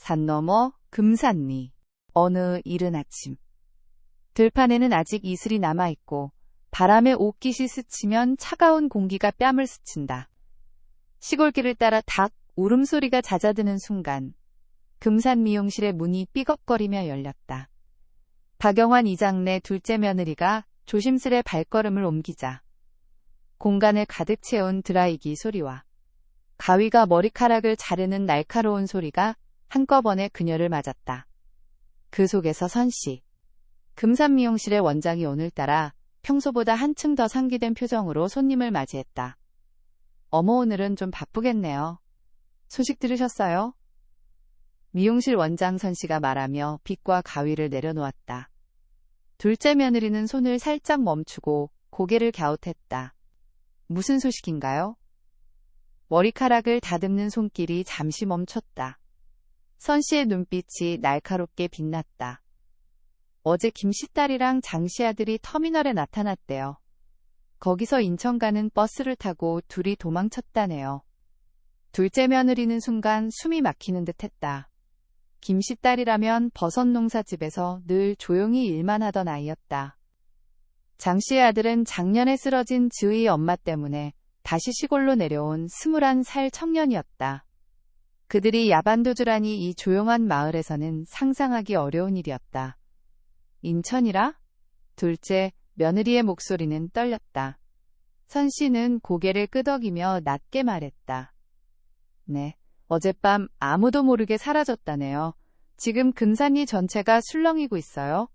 산 너머 금산리. 어느 이른 아침. 들판에는 아직 이슬이 남아있고 바람에 옷깃이 스치면 차가운 공기가 뺨을 스친다. 시골길을 따라 닭 울음소리가 잦아드는 순간 금산 미용실의 문이 삐걱거리며 열렸다. 박영환 이장내 둘째 며느리가 조심스레 발걸음을 옮기자 공간을 가득 채운 드라이기 소리와 가위가 머리카락을 자르는 날카로운 소리가 한꺼번에 그녀를 맞았다. 그 속에서 선씨. 금산 미용실의 원장이 오늘따라 평소보다 한층 더 상기된 표정으로 손님을 맞이했다. 어머, 오늘은 좀 바쁘겠네요. 소식 들으셨어요? 미용실 원장 선씨가 말하며 빗과 가위를 내려놓았다. 둘째 며느리는 손을 살짝 멈추고 고개를 갸웃했다. 무슨 소식인가요? 머리카락을 다듬는 손길이 잠시 멈췄다. 선씨의 눈빛이 날카롭게 빛났다. 어제 김씨 딸이랑 장씨 아들이 터미널에 나타났대요. 거기서 인천 가는 버스를 타고 둘이 도망쳤다네요. 둘째 며느리는 순간 숨이 막히는 듯 했다. 김씨 딸이라면 버섯 농사집에서 늘 조용히 일만 하던 아이였다. 장씨의 아들은 작년에 쓰러진 즈의 엄마 때문에 다시 시골로 내려온 21살 청년이었다. 그들이 야반도주라니 이 조용한 마을에서는 상상하기 어려운 일이었다. 인천이라? 둘째 며느리의 목소리는 떨렸다. 선씨는 고개를 끄덕이며 낮게 말했다. 네, 어젯밤 아무도 모르게 사라졌다네요. 지금 금산리 전체가 술렁이고 있어요.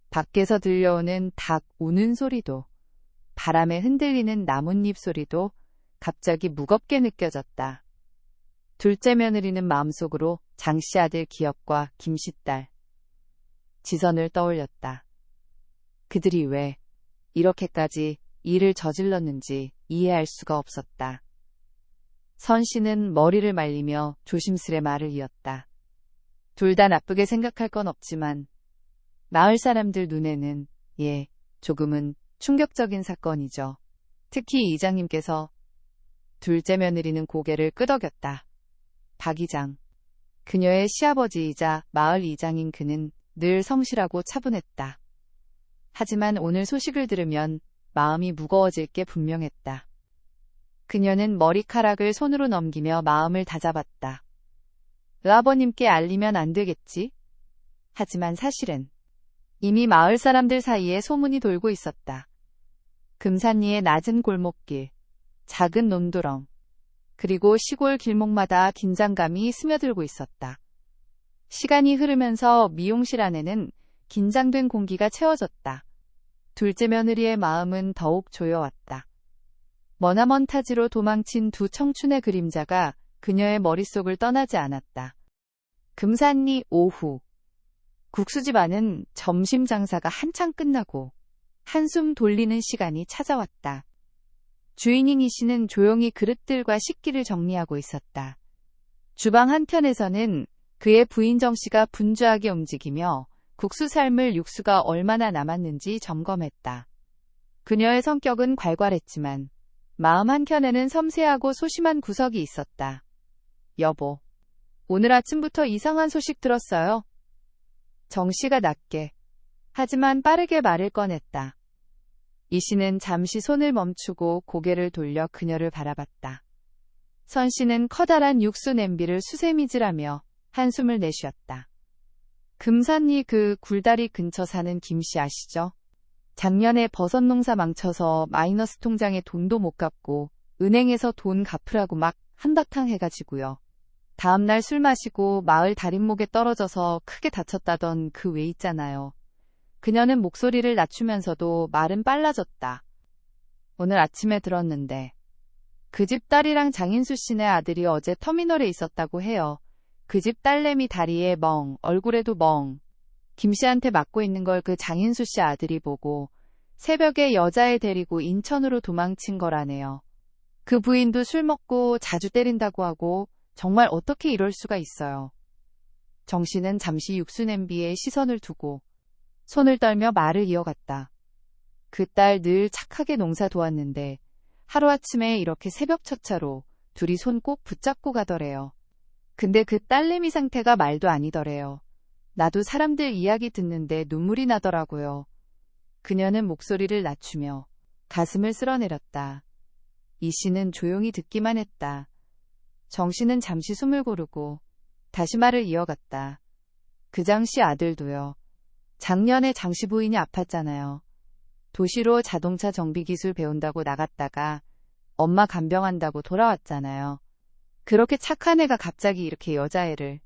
밖에서 들려오는 닭 우는 소리도, 바람에 흔들리는 나뭇잎 소리도 갑자기 무겁게 느껴졌다. 둘째 며느리는 마음속으로 장씨 아들 기업과 김씨 딸, 지선을 떠올렸다. 그들이 왜 이렇게까지 일을 저질렀는지 이해할 수가 없었다. 선씨는 머리를 말리며 조심스레 말을 이었다. 둘 다 나쁘게 생각할 건 없지만 마을 사람들 눈에는 조금은 충격적인 사건이죠. 특히 이장님께서. 둘째 며느리는 고개를 끄덕였다. 박 이장. 그녀의 시아버지이자 마을 이장인 그는 늘 성실하고 차분했다. 하지만 오늘 소식을 들으면 마음이 무거워질 게 분명했다. 그녀는 머리카락을 손으로 넘기며 마음을 다잡았다. 아버님께 알리면 안 되겠지? 하지만 사실은 이미 마을 사람들 사이에 소문이 돌고 있었다. 금산리의 낮은 골목길, 작은 논두렁, 그리고 시골 길목마다 긴장감이 스며들고 있었다. 시간이 흐르면서 미용실 안에는 긴장된 공기가 채워졌다. 둘째 며느리의 마음은 더욱 조여왔다. 머나먼 타지로 도망친 두 청춘의 그림자가 그녀의 머릿속을 떠나지 않았다. 금산리 오후. 국수집 안은 점심 장사가 한창 끝나고 한숨 돌리는 시간이 찾아왔다. 주인인 이 씨는 조용히 그릇들과 식기를 정리하고 있었다. 주방 한켠에서는 그의 부인 정 씨가 분주하게 움직이며 국수 삶을 육수가 얼마나 남았는지 점검했다. 그녀의 성격은 괄괄했지만 마음 한켠에는 섬세하고 소심한 구석이 있었다. 여보, 오늘 아침부터 이상한 소식 들었어요. 정 씨가 낮게, 하지만 빠르게 말을 꺼냈다. 이 씨는 잠시 손을 멈추고 고개를 돌려 그녀를 바라봤다. 선 씨는 커다란 육수 냄비를 수세미질하며 한숨을 내쉬었다. 금산리 그 굴다리 근처 사는 김 씨 아시죠? 작년에 버섯 농사 망쳐서 마이너스 통장에 돈도 못 갚고 은행에서 돈 갚으라고 막 한바탕 해가지고요. 다음날 술 마시고 마을 다림목에 떨어져서 크게 다쳤다던 그 왜 있잖아요. 그녀는 목소리를 낮추면서도 말은 빨라졌다. 오늘 아침에 들었는데 그 집 딸이랑 장인수 씨네 아들이 어제 터미널에 있었다고 해요. 그 집 딸내미 다리에 멍, 얼굴에도 멍. 김 씨한테 맞고 있는 걸 그 장인수 씨 아들이 보고 새벽에 여자애 데리고 인천으로 도망친 거라네요. 그 부인도 술 먹고 자주 때린다고 하고 정말 어떻게 이럴 수가 있어요. 정 씨는 잠시 육수 냄비에 시선을 두고 손을 떨며 말을 이어갔다. 그 딸 늘 착하게 농사 도왔는데 하루아침에 이렇게 새벽 첫차로 둘이 손 꼭 붙잡고 가더래요. 근데 그 딸내미 상태가 말도 아니더래요. 나도 사람들 이야기 듣는데 눈물이 나더라고요. 그녀는 목소리를 낮추며 가슴을 쓸어내렸다. 이 씨는 조용히 듣기만 했다. 정씨는 잠시 숨을 고르고 다시 말을 이어갔다. 그 장씨 아들도요. 작년에 장씨 부인이 아팠잖아요. 도시로 자동차 정비 기술 배운다고 나갔다가 엄마 간병한다고 돌아왔잖아요. 그렇게 착한 애가 갑자기 이렇게 여자애를,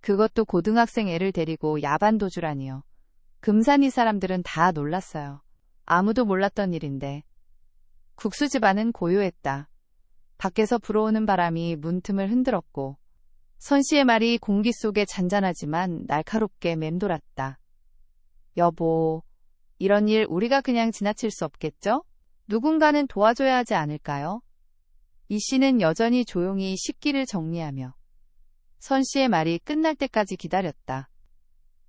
그것도 고등학생 애를 데리고 야반 도주라니요. 금산이 사람들은 다 놀랐어요. 아무도 몰랐던 일인데. 국수 집안은 고요했다. 밖에서 불어오는 바람이 문틈을 흔들었고 선 씨의 말이 공기 속에 잔잔하지만 날카롭게 맴돌았다. 여보, 이런 일 우리가 그냥 지나칠 수 없겠죠? 누군가는 도와줘야 하지 않을까요? 이 씨는 여전히 조용히 식기를 정리하며 선 씨의 말이 끝날 때까지 기다렸다.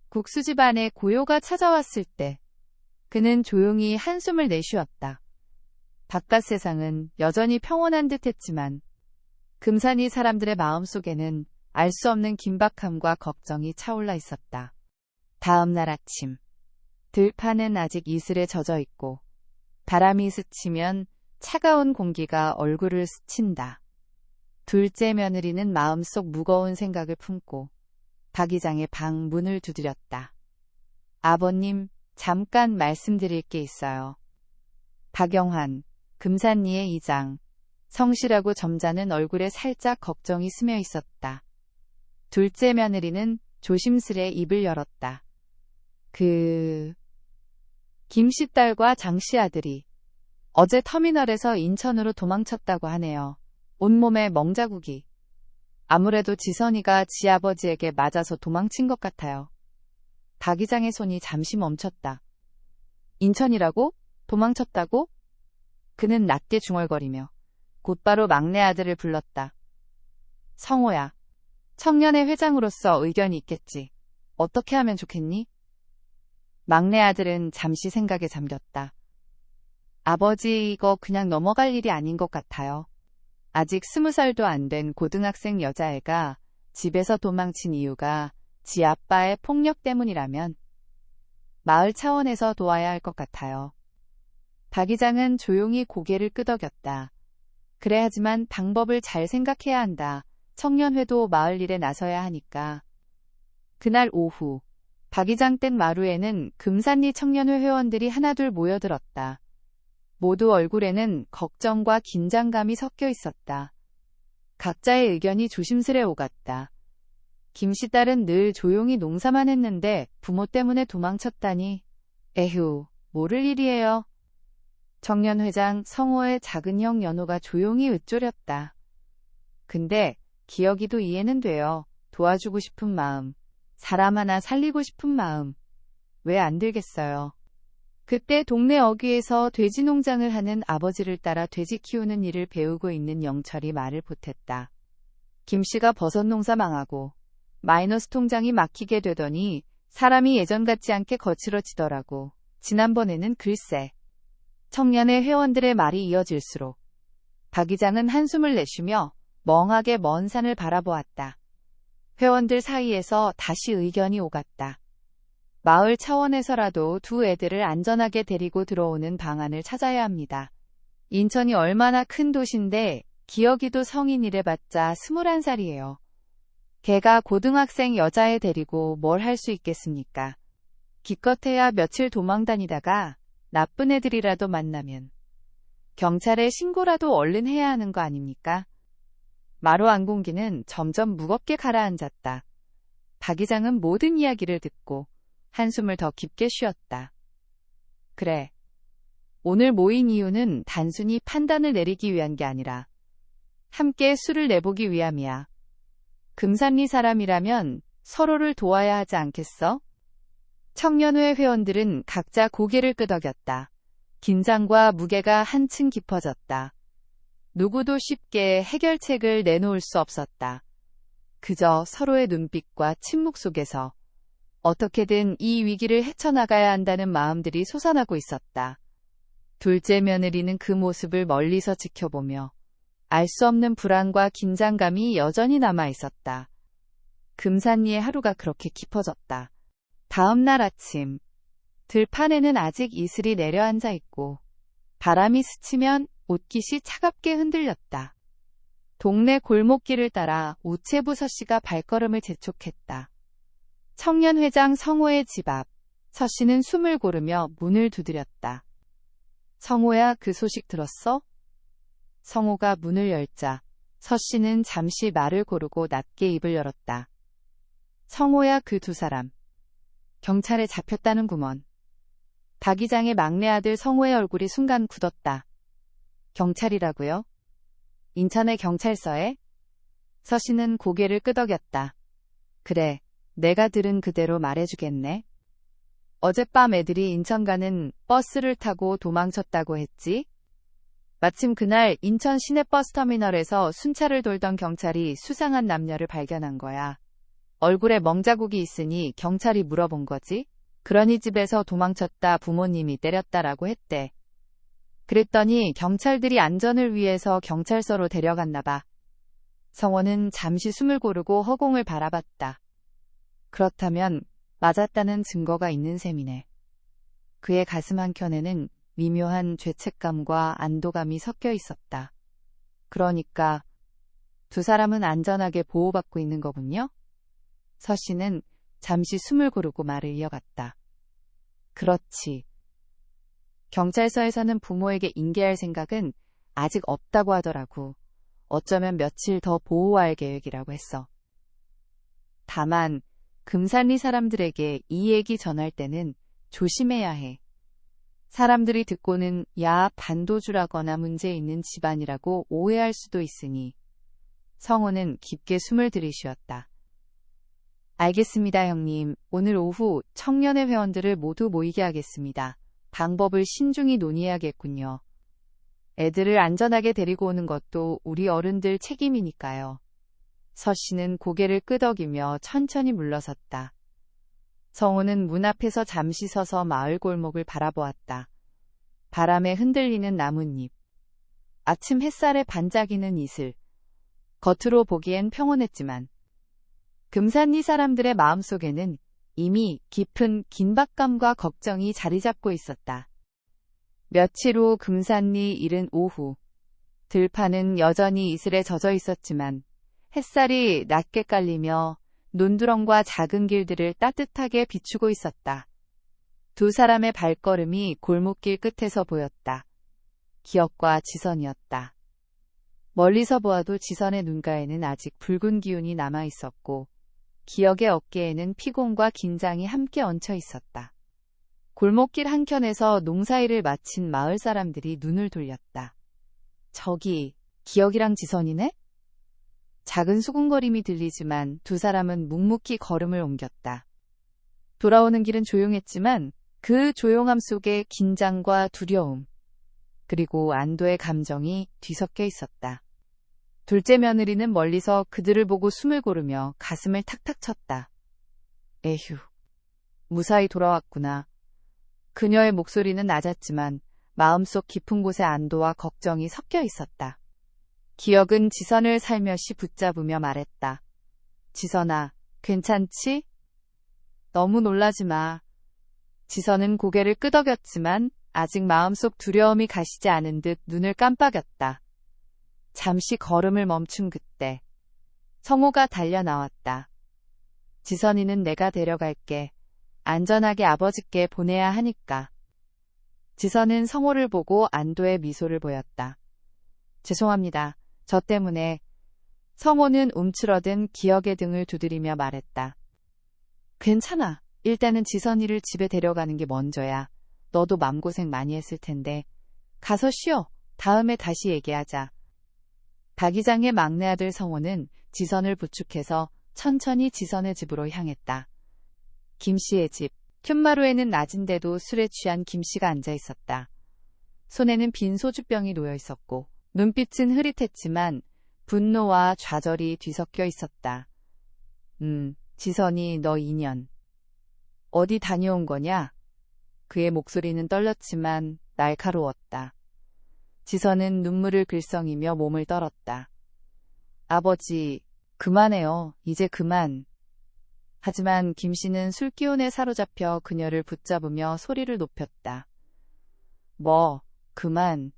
국수 집안에 고요가 찾아왔을 때 그는 조용히 한숨을 내쉬었다. 바깥 세상은 여전히 평온한 듯 했지만 금산이 사람들의 마음속에는 알 수 없는 긴박함과 걱정이 차올라 있었다. 다음 날 아침, 들판은 아직 이슬에 젖어 있고 바람이 스치면 차가운 공기가 얼굴을 스친다. 둘째 며느리는 마음속 무거운 생각을 품고 박 이장의 방 문을 두드렸다. 아버님, 잠깐 말씀드릴 게 있어요. 박영환, 금산리의 이장, 성실하고 점잖은 얼굴에 살짝 걱정이 스며 있었다. 둘째 며느리는 조심스레 입을 열었다. 김씨 딸과 장씨 아들이 어제 터미널에서 인천으로 도망쳤다고 하네요. 온몸에 멍자국이. 아무래도 지선이가 지 아버지에게 맞아서 도망친 것 같아요. 박 이장의 손이 잠시 멈췄다. 인천이라고? 도망쳤다고? 그는 낮게 중얼거리며 곧바로 막내 아들을 불렀다. 성호야, 청년의 회장으로서 의견이 있겠지. 어떻게 하면 좋겠니? 막내 아들은 잠시 생각에 잠겼다. 아버지, 이거 그냥 넘어갈 일이 아닌 것 같아요. 아직 20살도 안 된 고등학생 여자애가 집에서 도망친 이유가 지 아빠의 폭력 때문이라면 마을 차원에서 도와야 할 것 같아요. 박 이장은 조용히 고개를 끄덕였다. 그래, 하지만 방법을 잘 생각해야 한다. 청년회도 마을 일에 나서야 하니까. 그날 오후, 박 이장 댁 마루에는 금산리 청년회 회원들이 하나둘 모여들었다. 모두 얼굴에는 걱정과 긴장감이 섞여 있었다. 각자의 의견이 조심스레 오갔다. 김씨 딸은 늘 조용히 농사만 했는데 부모 때문에 도망쳤다니. 에휴, 모를 일이에요. 청년회장 성호의 작은 형 연호가 조용히 으쪼렸다. 근데 기혁이도 이해는 돼요. 도와주고 싶은 마음, 사람 하나 살리고 싶은 마음. 왜 안 들겠어요. 그때 동네 어귀에서 돼지 농장을 하는 아버지를 따라 돼지 키우는 일을 배우고 있는 영철이 말을 보탰다. 김씨가 버섯 농사 망하고 마이너스 통장이 막히게 되더니 사람이 예전 같지 않게 거칠어지더라고. 지난번에는 글쎄. 청년의 회원들의 말이 이어질수록 박 이장은 한숨을 내쉬며 멍하게 먼 산을 바라보았다. 회원들 사이에서 다시 의견이 오갔다. 마을 차원에서라도 두 애들을 안전하게 데리고 들어오는 방안을 찾아야 합니다. 인천이 얼마나 큰 도시인데 기혁이도 성인이래봤자 21살이에요. 걔가 고등학생 여자애 데리고 뭘 할 수 있겠습니까? 기껏해야 며칠 도망 다니다가 나쁜 애들이라도 만나면 경찰에 신고라도 얼른 해야 하는 거 아닙니까? 마루 안공기는 점점 무겁게 가라앉았다. 박 이장은 모든 이야기를 듣고 한숨을 더 깊게 쉬었다. 그래. 오늘 모인 이유는 단순히 판단을 내리기 위한 게 아니라 함께 수를 내보기 위함이야. 금산리 사람이라면 서로를 도와야 하지 않겠어? 청년회 회원들은 각자 고개를 끄덕였다. 긴장과 무게가 한층 깊어졌다. 누구도 쉽게 해결책을 내놓을 수 없었다. 그저 서로의 눈빛과 침묵 속에서 어떻게든 이 위기를 헤쳐나가야 한다는 마음들이 솟아나고 있었다. 둘째 며느리는 그 모습을 멀리서 지켜보며 알 수 없는 불안과 긴장감이 여전히 남아 있었다. 금산리의 하루가 그렇게 깊어졌다. 다음 날 아침, 들판에는 아직 이슬이 내려앉아 있고 바람이 스치면 옷깃이 차갑게 흔들렸다. 동네 골목길을 따라 우체부 서씨가 발걸음을 재촉했다. 청년회장 성호의 집 앞, 서씨는 숨을 고르며 문을 두드렸다. 성호야, 그 소식 들었어? 성호가 문을 열자 서씨는 잠시 말을 고르고 낮게 입을 열었다. 성호야, 그 두 사람 경찰에 잡혔다는구먼. 박 이장의 막내 아들 성호의 얼굴이 순간 굳었다. 경찰이라고요? 인천의 경찰서에? 서씨는 고개를 끄덕였다. 그래, 내가 들은 그대로 말해주겠네. 어젯밤 애들이 인천 가는 버스를 타고 도망쳤다고 했지? 마침 그날 인천 시내버스터미널에서 순찰을 돌던 경찰이 수상한 남녀를 발견한 거야. 얼굴에 멍자국이 있으니 경찰이 물어본 거지. 그러니 집에서 도망쳤다 부모님이 때렸다라고 했대. 그랬더니 경찰들이 안전을 위해서 경찰서로 데려갔나 봐. 성호는 잠시 숨을 고르고 허공을 바라봤다. 그렇다면 맞았다는 증거가 있는 셈이네. 그의 가슴 한켠에는 미묘한 죄책감과 안도감이 섞여 있었다. 그러니까 두 사람은 안전하게 보호받고 있는 거군요? 서씨는 잠시 숨을 고르고 말을 이어갔다. 그렇지. 경찰서에서는 부모에게 인계할 생각은 아직 없다고 하더라고. 어쩌면 며칠 더 보호할 계획이라고 했어. 다만 금산리 사람들에게 이 얘기 전할 때는 조심해야 해. 사람들이 듣고는 야, 반도주라거나 문제 있는 집안이라고 오해할 수도 있으니. 성호는 깊게 숨을 들이쉬었다. 알겠습니다, 형님. 오늘 오후 청년회 회원들을 모두 모이게 하겠습니다. 방법을 신중히 논의해야겠군요. 애들을 안전하게 데리고 오는 것도 우리 어른들 책임이니까요. 서씨는 고개를 끄덕이며 천천히 물러섰다. 성호는 문 앞에서 잠시 서서 마을 골목을 바라보았다. 바람에 흔들리는 나뭇잎, 아침 햇살에 반짝이는 이슬. 겉으로 보기엔 평온했지만 금산리 사람들의 마음속에는 이미 깊은 긴박감과 걱정이 자리 잡고 있었다. 며칠 후 금산리 이른 오후, 들판은 여전히 이슬에 젖어 있었지만 햇살이 낮게 깔리며 논두렁과 작은 길들을 따뜻하게 비추고 있었다. 두 사람의 발걸음이 골목길 끝에서 보였다. 기억과 지선이었다. 멀리서 보아도 지선의 눈가에는 아직 붉은 기운이 남아 있었고 기억의 어깨에는 피곤과 긴장이 함께 얹혀 있었다. 골목길 한켠에서 농사일을 마친 마을 사람들이 눈을 돌렸다. 저기, 기억이랑 지선이네? 작은 수군거림이 들리지만 두 사람은 묵묵히 걸음을 옮겼다. 돌아오는 길은 조용했지만 그 조용함 속에 긴장과 두려움, 그리고 안도의 감정이 뒤섞여 있었다. 둘째 며느리는 멀리서 그들을 보고 숨을 고르며 가슴을 탁탁 쳤다. 에휴, 무사히 돌아왔구나. 그녀의 목소리는 낮았지만 마음속 깊은 곳에 안도와 걱정이 섞여 있었다. 기억은 지선을 살며시 붙잡으며 말했다. 지선아, 괜찮지? 너무 놀라지 마. 지선은 고개를 끄덕였지만 아직 마음속 두려움이 가시지 않은 듯 눈을 깜빡였다. 잠시 걸음을 멈춘 그때 성호가 달려나왔다. 지선이는 내가 데려갈게. 안전하게 아버지께 보내야 하니까. 지선은 성호를 보고 안도의 미소를 보였다. 죄송합니다. 저 때문에. 성호는 움츠러든 기억의 등을 두드리며 말했다. 괜찮아. 일단은 지선이를 집에 데려가는 게 먼저야. 너도 맘고생 많이 했을 텐데. 가서 쉬어. 다음에 다시 얘기하자. 박 이장의 막내 아들 성호는 지선을 부축해서 천천히 지선의 집으로 향했다. 김씨의 집. 푯마루에는 낮은데도 술에 취한 김씨가 앉아 있었다. 손에는 빈 소주병이 놓여 있었고 눈빛은 흐릿했지만 분노와 좌절이 뒤섞여 있었다. 지선이 너 2년. 어디 다녀온 거냐? 그의 목소리는 떨렸지만 날카로웠다. 지선은 눈물을 글썽이며 몸을 떨었다. 아버지, 그만해요. 이제 그만. 하지만 김씨는 술기운에 사로잡혀 그녀를 붙잡으며 소리를 높였다. 뭐, 그만.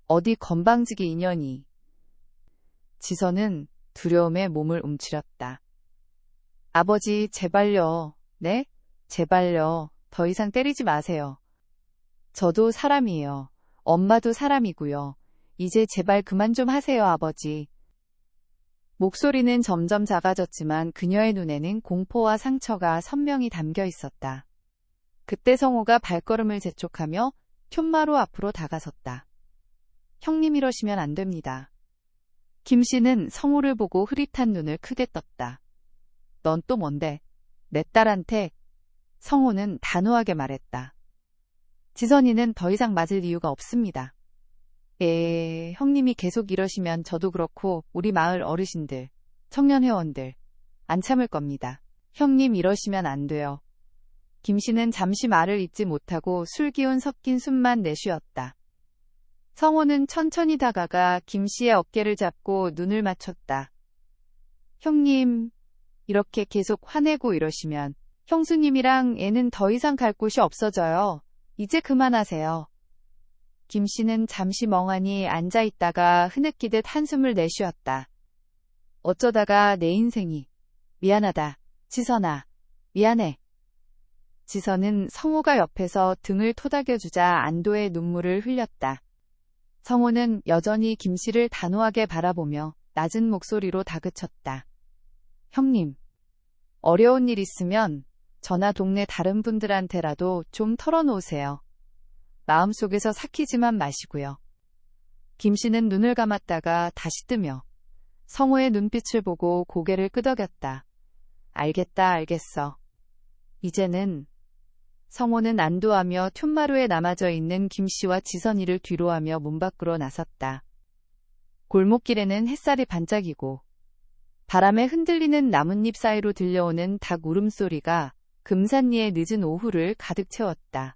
어디 건방지게 인연이. 지선은 두려움에 몸을 움츠렸다. 아버지, 제발요. 네? 제발요. 더 이상 때리지 마세요. 저도 사람이에요. 엄마도 사람이고요. 이제 제발 그만 좀 하세요, 아버지. 목소리는 점점 작아졌지만 그녀의 눈에는 공포와 상처가 선명히 담겨 있었다. 그때 성호가 발걸음을 재촉하며 푯마루 앞으로 다가섰다. 형님 이러시면 안 됩니다. 김씨는 성호를 보고 흐릿한 눈을 크게 떴다. 넌 또 뭔데? 내 딸한테? 성호는 단호하게 말했다. 지선이는 더 이상 맞을 이유가 없습니다. 형님이 계속 이러시면 저도 그렇고 우리 마을 어르신들, 청년회원들 안 참을 겁니다. 형님 이러시면 안 돼요. 김씨는 잠시 말을 잇지 못하고 술기운 섞인 숨만 내쉬었다. 성호는 천천히 다가가 김씨의 어깨를 잡고 눈을 맞췄다. 형님, 이렇게 계속 화내고 이러시면 형수님이랑 애는 더 이상 갈 곳이 없어져요. 이제 그만하세요. 김씨는 잠시 멍하니 앉아있다가 흐느끼듯 한숨을 내쉬었다. 어쩌다가 내 인생이. 미안하다. 지선아. 미안해. 지선은 성호가 옆에서 등을 토닥여주자 안도의 눈물을 흘렸다. 성호는 여전히 김씨를 단호하게 바라보며 낮은 목소리로 다그쳤다. 형님, 어려운 일 있으면 저나 동네 다른 분들한테라도 좀 털어놓으세요. 마음속에서 삭히지만 마시고요. 김씨는 눈을 감았다가 다시 뜨며 성호의 눈빛을 보고 고개를 끄덕였다. 알겠다, 알겠어. 이제는. 성호는 안도하며 푯마루에 남아져 있는 김씨와 지선이를 뒤로하며 문 밖으로 나섰다. 골목길에는 햇살이 반짝이고 바람에 흔들리는 나뭇잎 사이로 들려오는 닭 울음소리가 금산리의 늦은 오후를 가득 채웠다.